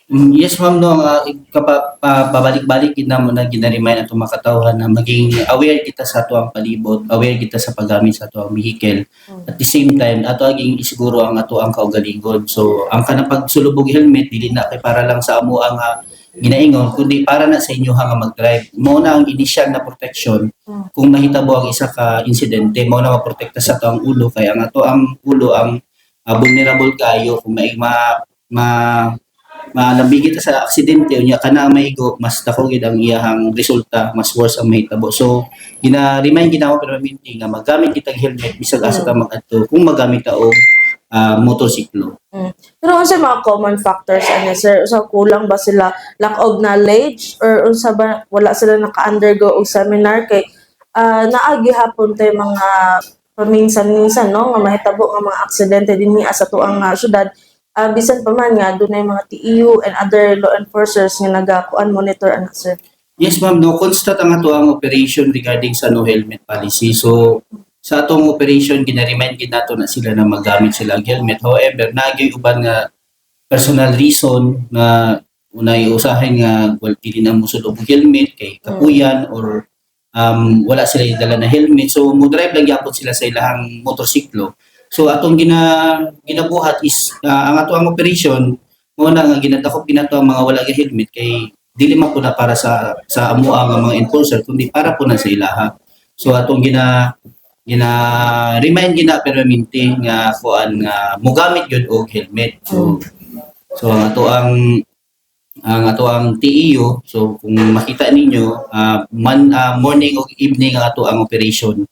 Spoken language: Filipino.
Yes ma'am no, pabalik-balik gid namo na gina-remind atong mga katawhan na maging aware kita sa atuang palibot, aware kita sa paggamit sa atuang vehicle. Mm. At the same time, ato aging isiguro ang atuang kaugalingon. So ang kanang pagsulubog helmet dili na kay para lang sa amo ang ginaingon kundi para na sa inyo nga mag-drive. Mao na ang initial na protection Mm. kung mahitabo ang isa ka insidente, mao na maprotekta sa atuang ulo kay ang ato ang ulo ang vulnerable kayo kung may ma malambigit sa aksidente unya kana ang maigo mas dako gid ang iyahang resulta, mas worse ang mahitabo. So gina-remind gid ako permanente nga magamit kitag helmet bisag asa ta Mm. mag-adto kung magamit ta og motorsiklo. Mm. Pero unsa mga common factors ani sir? Unsa kulang ba sila lack of knowledge or unsa ba wala sila naka-undergo og seminar kay naa gihapon tay mga paminsan-minsan no nga mahitabo nga mga aksidente dinhi sa tuang syudad. Bisan pa man nga dunay mga TEU and other law enforcers nga nagakuan monitor ana sir. Yes ma'am, no, constant ang ato ang operation regarding sa no helmet policy. So sa atong operation gina-remind gid nato na sila na magamit sila og helmet. However, naagay uban nga personal reason na unay usahay nga dili na musud og helmet kay kapuyan or wala sila dala na helmet. So mo drive lang gyapon sila sa ilahang motorsiklo. So atong ginabuhat is ang ato ang operation mo na nga ginadakop ginato ang mga wala gyud helmet kay dili man po na para sa amuang nga mga enforcer kundi para po na sa ilaha. So atong remind gina permanente nga kuan nga mogamit gyud og helmet. So ang ato ang TEU, so kung makita ninyo morning o evening ang ato ang operation.